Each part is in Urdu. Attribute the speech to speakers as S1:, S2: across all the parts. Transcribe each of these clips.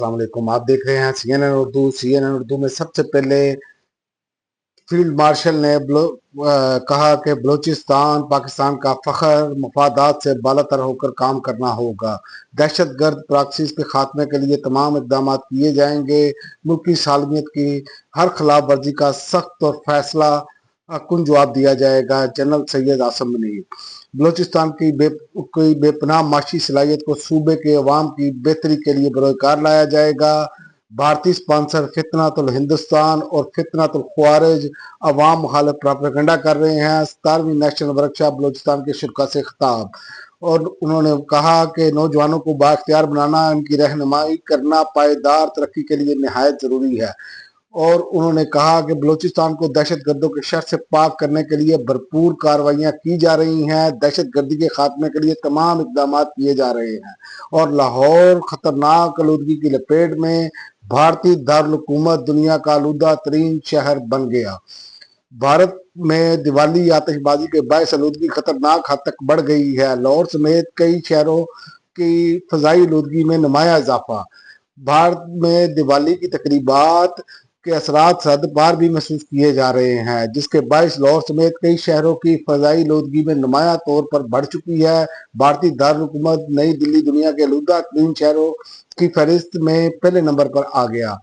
S1: السلام علیکم، آپ دیکھ رہے ہیں سی این این اردو میں سب سے پہلے فیلڈ مارشل نے کہا کہ بلوچستان پاکستان کا فخر، مفادات سے بالا تر ہو کر کام کرنا ہوگا، دہشت گرد پراکسیز کے خاتمے کے لیے تمام اقدامات کیے جائیں گے، ملکی سالمیت کی ہر خلاف ورزی کا سخت اور فیصلہ کن جواب دیا جائے گا۔ جنرل سید عاصم منیر بلوچستان کی بے پناہ معاشی صلاحیت کو صوبے کے عوام کی بہتری کے لیے بروئے کار لایا جائے گا۔ بھارتی سپانسر فتنۃ الہندوستان اور فتنۃ الخوارج عوام مخالف پراپیگنڈا کر رہے ہیں۔ 17ویں نیشنل ورکشاپ بلوچستان کے شرکاء سے خطاب، اور انہوں نے کہا کہ نوجوانوں کو بااختیار بنانا، ان کی رہنمائی کرنا پائیدار ترقی کے لیے نہایت ضروری ہے، اور انہوں نے کہا کہ بلوچستان کو دہشت گردوں کے شر سے پاک کرنے کے لیے بھرپور کارروائیاں کی جا رہی ہیں، دہشت گردی کے خاتمے کے لیے تمام اقدامات کیے جا رہے ہیں، اور لاہور خطرناک آلودگی کی لپیٹ میں بھارتی دارالحکومت دنیا کا آلودہ ترین شہر بن گیا۔ بھارت میں دیوالی آتش بازی کے باعث آلودگی خطرناک حد تک بڑھ گئی ہے۔ لاہور سمیت کئی شہروں کی فضائی آلودگی میں نمایاں اضافہ۔ بھارت میں دیوالی کی تقریبات کے اثرات سرحد پار بھی محسوس کیے جا رہے ہیں، جس کے باعث لاہور سمیت کئی شہروں کی فضائی آلودگی میں نمایاں طور پر بڑھ چکی ہے۔ بھارتی دارالحکومت نئی دلی دنیا کے آلودہ ترین شہروں کی فہرست میں پہلے نمبر پر آ گیا،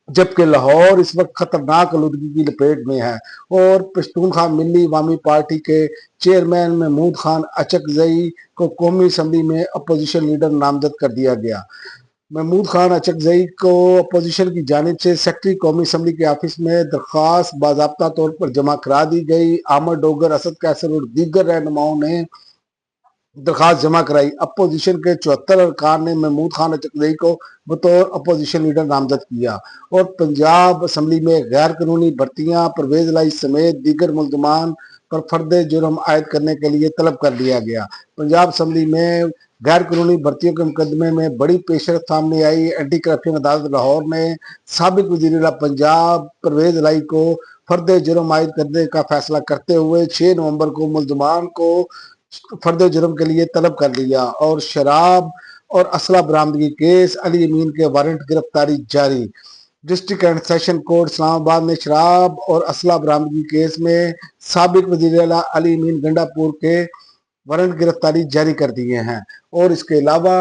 S1: جبکہ لاہور اس وقت خطرناک آلودگی کی لپیٹ میں ہے، اور پشتونخوا ملی عوامی پارٹی کے چیئرمین محمود خان اچکزئی کو قومی اسمبلی میں اپوزیشن لیڈر نامزد کر دیا گیا۔ محمود خان اچکزئی کو اپوزیشن کی جانب سے سیکرٹری قومی اسمبلی کے آفس میں درخواست باضابطہ طور پر جمع کرا دی گئی۔ احمد ڈوگر، اسد کیسر اور دیگر رہنماؤں نے درخواست جمع کرائی۔ اپوزیشن کے 74 ارکان نے محمود خان اچکزئی کو بطور اپوزیشن لیڈر نامزد کیا، اور پنجاب اسمبلی میں غیر قانونی بھرتیاں پرویز الہی سمیت دیگر ملزمان پر فرد جرم عائد کرنے کے لیے طلب کر لیا گیا۔ پنجاب اسمبلی میں غیر قانونی بھرتیوں کے مقدمے میں بڑی پیش رفت سامنے آئی۔ اینٹی کرپشن عدالت لاہور نے سابق وزیر اعلیٰ پنجاب پرویز الہی کو فرد جرم عائد کرنے کا فیصلہ کرتے ہوئے 6 نومبر کو ملزمان کو فرد جرم کے لیے طلب کر لیا، اور شراب اور اسلحہ برآمدگی کیس علی امین کے وارنٹ گرفتاری جاری۔ ڈسٹرکٹ اینڈ سیشن کورٹ اسلام آباد نے شراب اور اسلحہ برآمدگی کیس میں سابق وزیر اعلیٰ علی امین گنڈا پور کے وارنٹ گرفتاری جاری کر دیے ہیں، اور اس کے علاوہ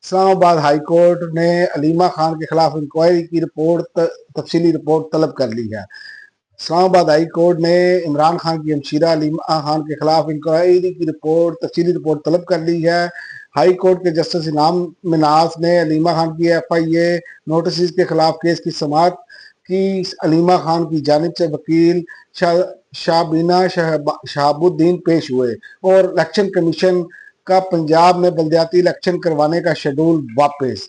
S1: اسلام آباد ہائی کورٹ نے علیمہ خان کے خلاف انکوائری کی تفصیلی رپورٹ طلب کر لی ہے۔ اسلام آباد ہائی کورٹ نے عمران خان کی ہمشیرہ علیمہ خان کے خلاف انکوائری کی تفصیلی رپورٹ طلب کر لی ہے۔ ہائی کورٹ کے جسٹس انعام مناس نے علیمہ خان کی ایف آئی اے نوٹسز کے خلاف کیس کی سماعت کی۔ علیمہ خان کی جانب سے وکیل شابینہ شہاب الدین پیش ہوئے، اور الیکشن کمیشن کا پنجاب میں بلدیاتی الیکشن کروانے کا شیڈول واپس۔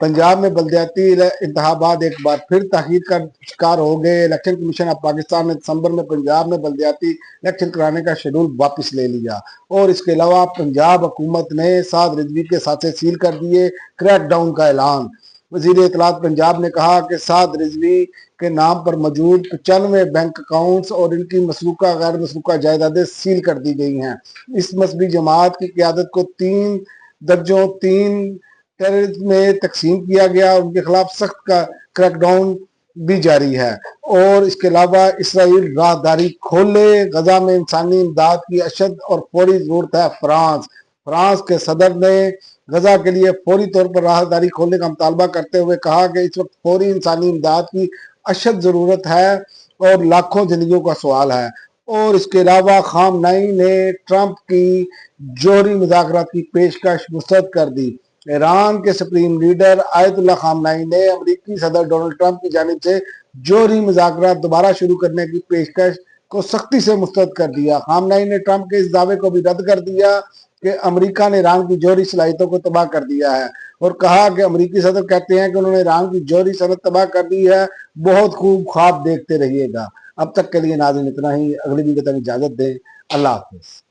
S1: پنجاب میں بلدیاتی انتخابات ایک بار پھر تاخیر کا شکار ہو گئے۔ الیکشن کمیشن آف پاکستان نے دسمبر میں پنجاب میں بلدیاتی الیکشن کرانے کا شیڈول واپس لے لیا، اور اس کے علاوہ پنجاب حکومت نے سعد رضوی کے ساتھ سیل کر دیے۔ کریک ڈاؤن کا اعلان۔ وزیر اطلاعات پنجاب نے کہا کہ سعد رضوی کے نام پر موجود 95 بینک اکاؤنٹس اور ان کی مسروقہ غیر مسروقہ جائیدادیں سیل کر دی گئی ہیں۔ اس مذہبی جماعت کی قیادت کو 3 درجوں 3 ٹیررزم میں تقسیم کیا گیا، اور ان کے خلاف سخت کا کریک ڈاؤن بھی جاری ہے، اور اس کے علاوہ اسرائیل راہداری کھولے۔ غزہ میں انسانی امداد کی اشد اور فوری ضرورت ہے۔ فرانس کے صدر نے غزہ کے لیے فوری طور پر راہداری کھولنے کا مطالبہ کرتے ہوئے کہا کہ اس وقت فوری انسانی امداد کی اشد ضرورت ہے اور لاکھوں زندگیوں کا سوال ہے۔ اور اس کے علاوہ خامنئی نے ٹرمپ کی جوہری مذاکرات کی پیشکش مسترد کر دی۔ ایران کے سپریم لیڈر آیت اللہ خامنئی نے امریکی صدر ڈونلڈ ٹرمپ کی جانب سے جوہری مذاکرات دوبارہ شروع کرنے کی پیشکش کو سختی سے مسترد کر دیا۔ خامنئی نے ٹرمپ کے اس دعوے کو بھی رد کر دیا کہ امریکہ نے ایران کی جوہری صلاحیتوں کو تباہ کر دیا ہے، اور کہا کہ امریکی صدر کہتے ہیں کہ انہوں نے ایران کی جوہری صنعت تباہ کر دی ہے، بہت خوب خواب دیکھتے رہیے گا۔ اب تک کے لیے ناظرین اتنا ہی، اگلی ویڈیو تک اجازت دیں، اللہ حافظ۔